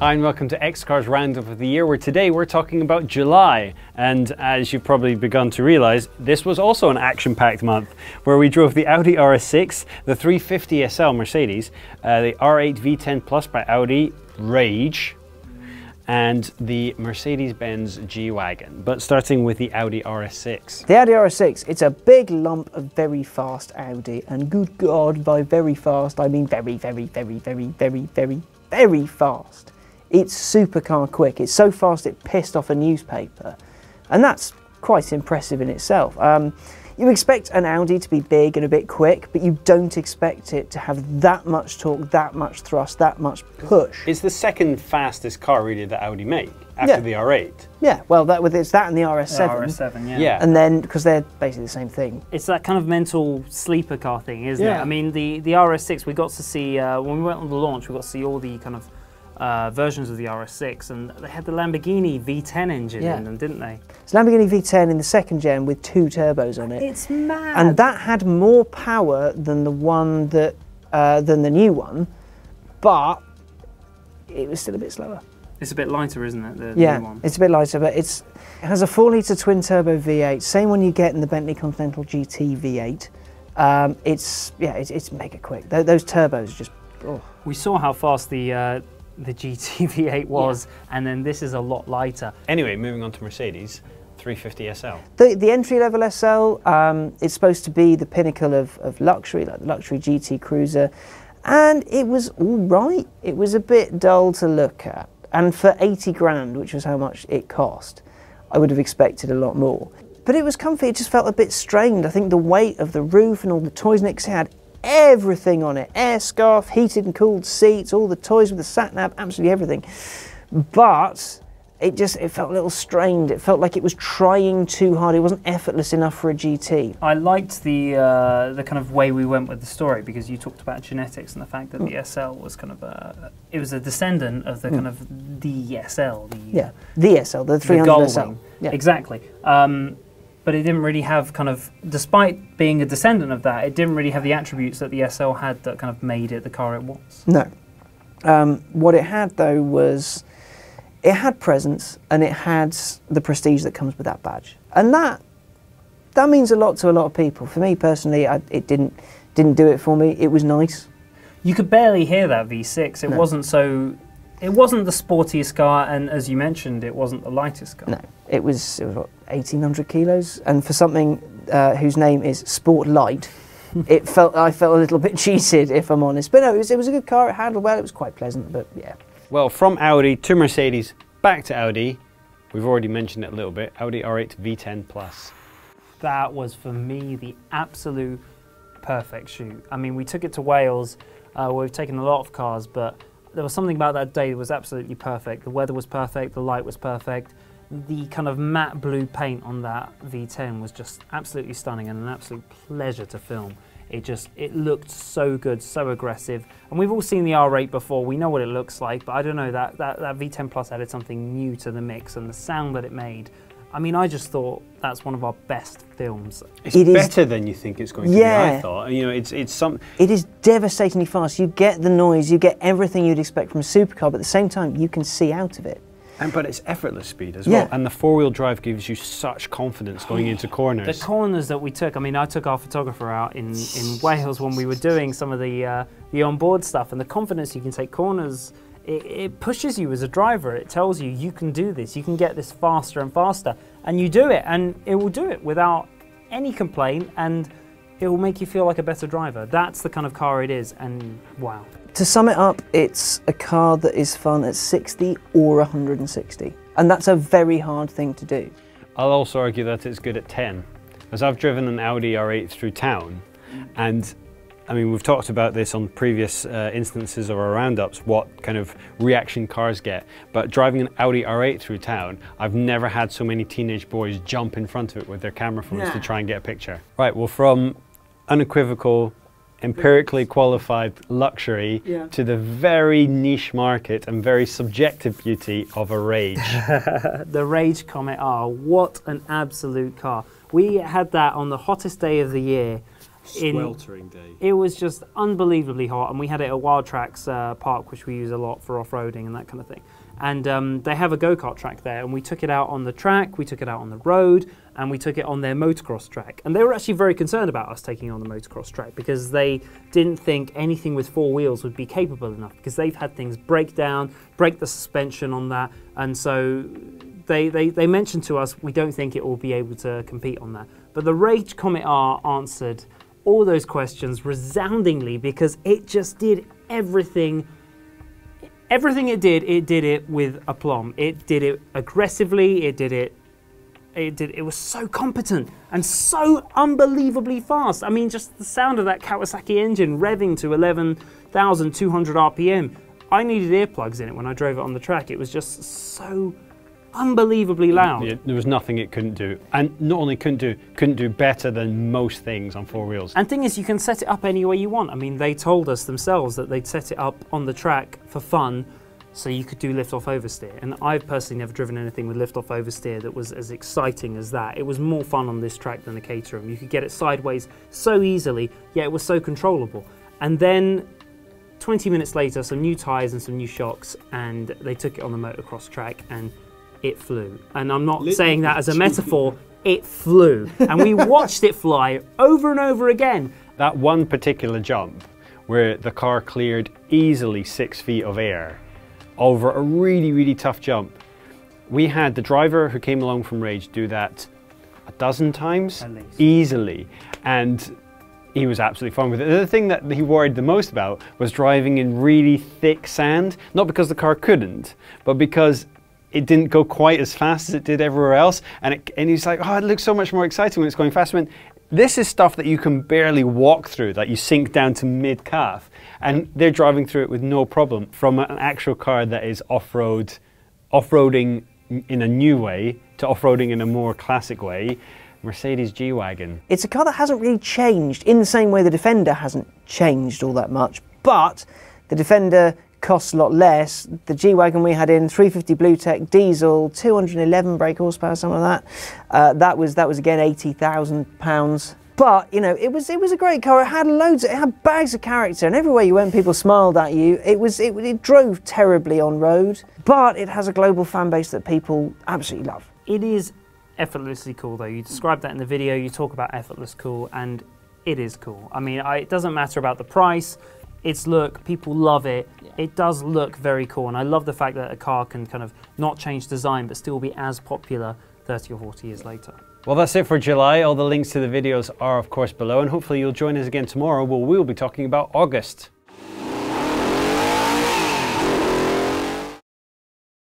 Hi and welcome to XCAR's Roundup of the Year, where today we're talking about July. And as you've probably begun to realise, this was also an action-packed month, where we drove the Audi RS6, the 350 SL Mercedes, the R8 V10 Plus by Audi, Rage, and the Mercedes-Benz G-Wagen. But starting with the Audi RS6. The Audi RS6, it's a big lump of very fast Audi, and good God, by very fast, I mean very fast. It's supercar quick. It's so fast it pissed off a newspaper, and that's quite impressive in itself. You expect an Audi to be big and a bit quick, but you don't expect it to have that much torque, that much thrust, that much push. It's the second fastest car really that Audi make, after the R8. Yeah, well, it's that and the RS7. The RS7, yeah. And then, because they're basically the same thing. It's that kind of mental sleeper car thing, isn't it? I mean, the RS6, we got to see, when we went on the launch, we got to see all the kind of versions of the RS6, and they had the Lamborghini V10 engine in them, didn't they? It's Lamborghini V10 in the second gen with 2 turbos on it. It's mad. And that had more power than the one that, than the new one, but it was still a bit slower. It's a bit lighter, isn't it? The new one. It's a bit lighter, but it has a 4-litre twin-turbo V8, same one you get in the Bentley Continental GT V8. It's mega quick. Those turbos just. Oh. We saw how fast the GT V8 was, and then this is a lot lighter. Anyway, moving on to Mercedes, 350 SL. The entry-level SL, it's supposed to be the pinnacle of luxury, like the luxury GT cruiser, and it was all right. It was a bit dull to look at, and for 80 grand, which was how much it cost, I would have expected a lot more. But it was comfy. It just felt a bit strained. I think the weight of the roof and all the toys Nick's had, everything on it, air scarf, heated and cooled seats, all the toys with the sat-nav, absolutely everything. But it felt a little strained. It felt like it was trying too hard. It wasn't effortless enough for a GT. I liked the kind of way we went with the story, because you talked about genetics and the fact that the SL was kind of it was a descendant of the kind of the SL. The SL, the 300 SL. Yeah. Exactly. But it didn't really have kind of, despite being a descendant of that, it didn't really have the attributes that the SL had that kind of made it the car it was. No. What it had though was, it had presence and it had the prestige that comes with that badge. And that means a lot to a lot of people. For me personally, it didn't do it for me. It was nice. You could barely hear that V6. It wasn't so, it wasn't the sportiest car, and as you mentioned, it wasn't the lightest car. No, it was what, 1,800 kilos, and for something whose name is Sport Light, I felt a little bit cheated, if I'm honest. But no, it was a good car. It handled well. It was quite pleasant, but yeah. Well, from Audi to Mercedes, back to Audi. We've already mentioned it a little bit. Audi R8 V10 Plus. That was for me the absolute perfect shoot. I mean, we took it to Wales. We've taken a lot of cars, but there was something about that day that was absolutely perfect. The weather was perfect, the light was perfect. The kind of matte blue paint on that V10 was just absolutely stunning and an absolute pleasure to film. It looked so good, so aggressive. And we've all seen the R8 before, we know what it looks like, but I don't know, that V10 Plus added something new to the mix, and the sound that it made. I mean, I just thought that's one of our best films. It's better than you think it's going to be, I thought. You know, It is devastatingly fast. You get the noise, you get everything you'd expect from a supercar, but at the same time, you can see out of it. But it's effortless speed as well. And the 4-wheel drive gives you such confidence going into corners. The corners that we took, I mean, I took our photographer out in Wales when we were doing some of the onboard stuff, and the confidence you can take corners, it pushes you as a driver. It tells you, you can do this, you can get this faster and faster, and you do it, and it will do it without any complaint, and it will make you feel like a better driver. That's the kind of car it is, and wow. To sum it up, it's a car that is fun at 60 or 160, and that's a very hard thing to do. I'll also argue that it's good at 10, as I've driven an Audi R8 through town, and I mean, we've talked about this on previous instances of our roundups, what kind of reaction cars get. But driving an Audi R8 through town, I've never had so many teenage boys jump in front of it with their camera phones to try and get a picture. Right, well, from unequivocal, empirically qualified luxury to the very niche market and very subjective beauty of a Rage. The Rage Comet R, what an absolute car. We had that on the hottest day of the year. Sweltering day. It was just unbelievably hot, and we had it at Wild Tracks Park, which we use a lot for off-roading and that kind of thing. And they have a go-kart track there, and we took it out on the track, we took it out on the road, and we took it on their motocross track. And they were actually very concerned about us taking it on the motocross track because they didn't think anything with 4 wheels would be capable enough, because they've had things break down, break the suspension on that, and so they mentioned to us, we don't think it will be able to compete on that. But the Rage Comet R answered all those questions resoundingly, because it just did everything. Everything it did it with aplomb. It did it aggressively, it was so competent and so unbelievably fast. I mean, just the sound of that Kawasaki engine revving to 11,200 RPM. I needed earplugs in it when I drove it on the track. It was just so unbelievably loud. Yeah, there was nothing it couldn't do, and not only couldn't do better than most things on 4 wheels. And thing is, you can set it up any way you want. I mean, they told us themselves that they'd set it up on the track for fun, so you could do lift-off oversteer. And I've personally never driven anything with lift-off oversteer that was as exciting as that. It was more fun on this track than the Caterham. You could get it sideways so easily, yet it was so controllable. And then 20 minutes later, some new tyres and some new shocks, and they took it on the motocross track, and it flew. And I'm not saying that as a metaphor, it flew. And we watched it fly over and over again. That one particular jump where the car cleared easily 6 feet of air over a really, really tough jump. We had the driver who came along from Rage do that a dozen times easily, and he was absolutely fine with it. The thing that he worried the most about was driving in really thick sand, not because the car couldn't, but because it didn't go quite as fast as it did everywhere else, and he's like, oh, it looks so much more exciting when it's going fast. I mean, this is stuff that you can barely walk through, that you sink down to mid-calf, and they're driving through it with no problem. From an actual car that is off-roading in a new way to off-roading in a more classic way, Mercedes G-Wagen. It's a car that hasn't really changed in the same way the Defender hasn't changed all that much, but the Defender costs a lot less. The G-Wagen we had in, 350 BlueTech diesel, 211 brake horsepower, something like that. That was again £80,000. But you know, it was a great car. It had it had bags of character, and everywhere you went, people smiled at you. It drove terribly on road, but it has a global fan base that people absolutely love. It is effortlessly cool, though. You described that in the video. You talk about effortless cool, and it is cool. I mean, it doesn't matter about the price. Its look, people love it. Yeah. It does look very cool, and I love the fact that a car can kind of not change design but still be as popular 30 or 40 years later. Well, that's it for July. All the links to the videos are, of course, below, and hopefully you'll join us again tomorrow where we'll be talking about August.